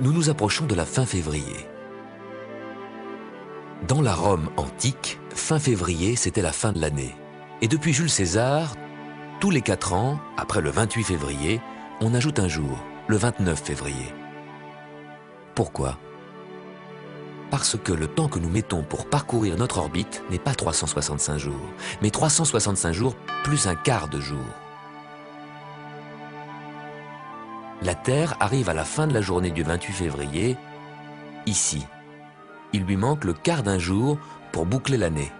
nous nous approchons de la fin février. Dans la Rome antique, fin février, c'était la fin de l'année. Et depuis Jules César, tous les 4 ans, après le 28 février, on ajoute un jour, le 29 février. Pourquoi? Parce que le temps que nous mettons pour parcourir notre orbite n'est pas 365 jours, mais 365 jours plus un quart de jour. La Terre arrive à la fin de la journée du 28 février, ici. Il lui manque le quart d'un jour pour boucler l'année.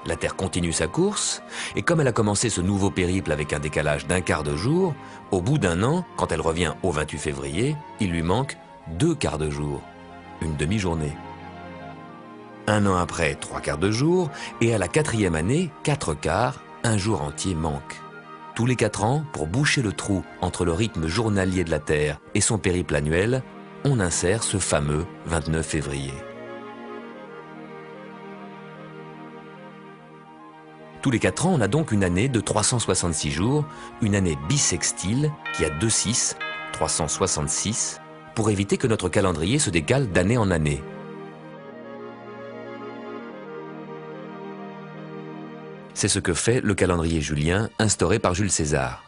La Terre continue sa course, et comme elle a commencé ce nouveau périple avec un décalage d'un quart de jour, au bout d'un an, quand elle revient au 28 février, il lui manque 2 quarts de jour, une demi-journée. Un an après, 3 quarts de jour, et à la 4e année, 4 quarts, un jour entier manque. Tous les 4 ans, pour boucher le trou entre le rythme journalier de la Terre et son périple annuel, on insère ce fameux 29 février. Tous les 4 ans, on a donc une année de 366 jours, une année bissextile qui a 2 6, 366, pour éviter que notre calendrier se décale d'année en année. C'est ce que fait le calendrier julien instauré par Jules César.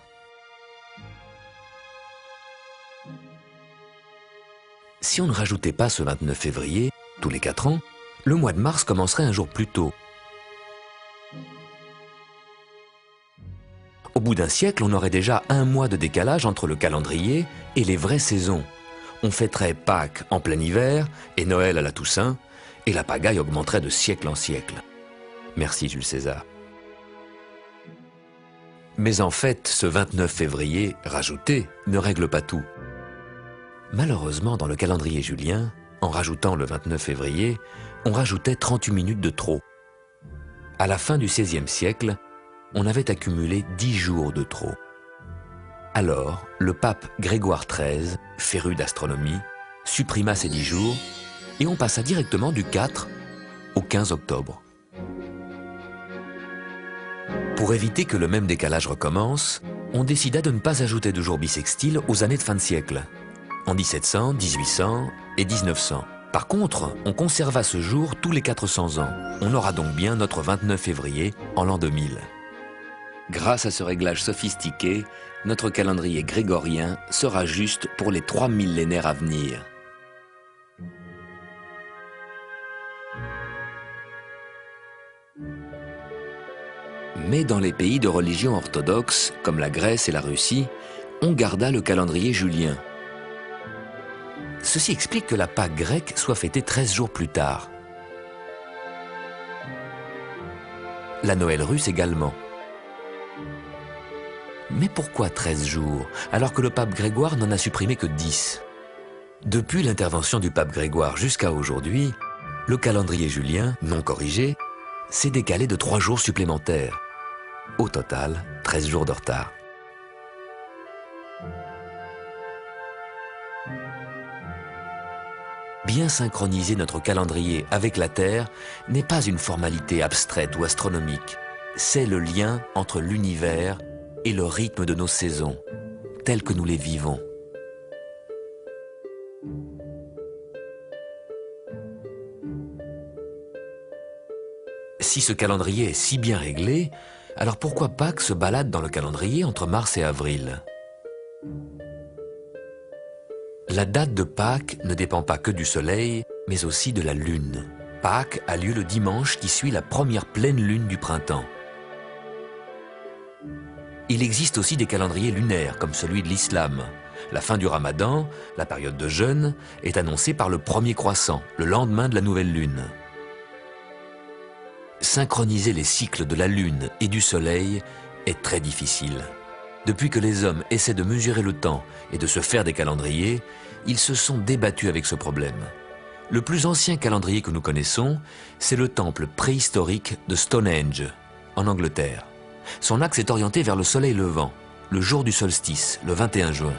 Si on ne rajoutait pas ce 29 février, tous les 4 ans, le mois de mars commencerait un jour plus tôt. Au bout d'un siècle, on aurait déjà un mois de décalage entre le calendrier et les vraies saisons. On fêterait Pâques en plein hiver et Noël à la Toussaint, et la pagaille augmenterait de siècle en siècle. Merci Jules César. Mais en fait, ce 29 février rajouté ne règle pas tout. Malheureusement, dans le calendrier julien, en rajoutant le 29 février, on rajoutait 38 minutes de trop. À la fin du XVIe siècle, on avait accumulé 10 jours de trop. Alors, le pape Grégoire XIII, féru d'astronomie, supprima ces 10 jours et on passa directement du 4 au 15 octobre. Pour éviter que le même décalage recommence, on décida de ne pas ajouter de jours bissextiles aux années de fin de siècle, en 1700, 1800 et 1900. Par contre, on conserva ce jour tous les 400 ans. On aura donc bien notre 29 février en l'an 2000. Grâce à ce réglage sophistiqué, notre calendrier grégorien sera juste pour les 3 millénaires à venir. Mais dans les pays de religion orthodoxe, comme la Grèce et la Russie, on garda le calendrier julien. Ceci explique que la Pâque grecque soit fêtée 13 jours plus tard. La Noël russe également. Mais pourquoi 13 jours, alors que le pape Grégoire n'en a supprimé que 10? Depuis l'intervention du pape Grégoire jusqu'à aujourd'hui, le calendrier julien, non corrigé, s'est décalé de 3 jours supplémentaires. Au total, 13 jours de retard. Bien synchroniser notre calendrier avec la Terre n'est pas une formalité abstraite ou astronomique. C'est le lien entre l'univers et le rythme de nos saisons, tels que nous les vivons. Si ce calendrier est si bien réglé, alors pourquoi Pâques se balade dans le calendrier entre mars et avril? La date de Pâques ne dépend pas que du soleil, mais aussi de la lune. Pâques a lieu le dimanche qui suit la première pleine lune du printemps. Il existe aussi des calendriers lunaires, comme celui de l'islam. La fin du ramadan, la période de jeûne, est annoncée par le premier croissant, le lendemain de la nouvelle lune. Synchroniser les cycles de la lune et du soleil est très difficile. Depuis que les hommes essaient de mesurer le temps et de se faire des calendriers, ils se sont débattus avec ce problème. Le plus ancien calendrier que nous connaissons, c'est le temple préhistorique de Stonehenge, en Angleterre. Son axe est orienté vers le soleil levant, le jour du solstice, le 21 juin.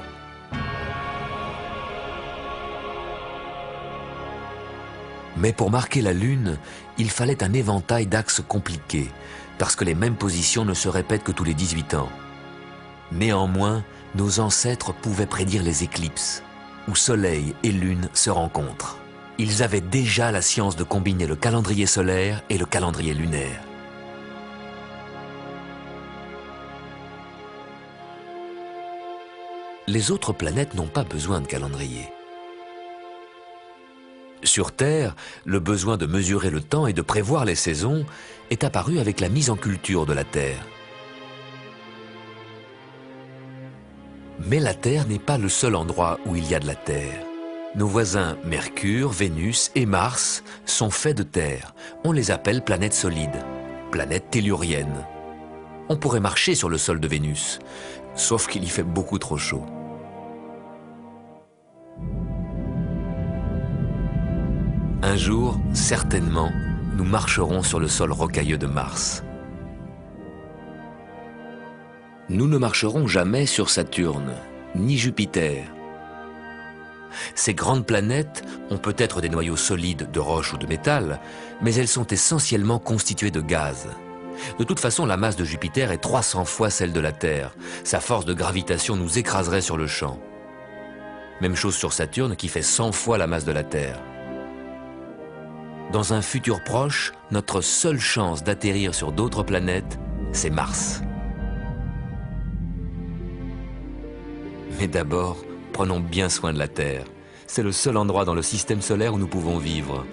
Mais pour marquer la lune, il fallait un éventail d'axes compliqués, parce que les mêmes positions ne se répètent que tous les 18 ans. Néanmoins, nos ancêtres pouvaient prédire les éclipses. où Soleil et Lune se rencontrent. Ils avaient déjà la science de combiner le calendrier solaire et le calendrier lunaire. Les autres planètes n'ont pas besoin de calendrier. Sur Terre, le besoin de mesurer le temps et de prévoir les saisons est apparu avec la mise en culture de la Terre. Mais la Terre n'est pas le seul endroit où il y a de la Terre. Nos voisins Mercure, Vénus et Mars sont faits de terre. On les appelle planètes solides, planètes telluriennes. On pourrait marcher sur le sol de Vénus, sauf qu'il y fait beaucoup trop chaud. Un jour, certainement, nous marcherons sur le sol rocailleux de Mars. Nous ne marcherons jamais sur Saturne, ni Jupiter. Ces grandes planètes ont peut-être des noyaux solides de roche ou de métal, mais elles sont essentiellement constituées de gaz. De toute façon, la masse de Jupiter est 300 fois celle de la Terre. Sa force de gravitation nous écraserait sur le champ. Même chose sur Saturne qui fait 100 fois la masse de la Terre. Dans un futur proche, notre seule chance d'atterrir sur d'autres planètes, c'est Mars. Mais d'abord, prenons bien soin de la Terre. C'est le seul endroit dans le système solaire où nous pouvons vivre.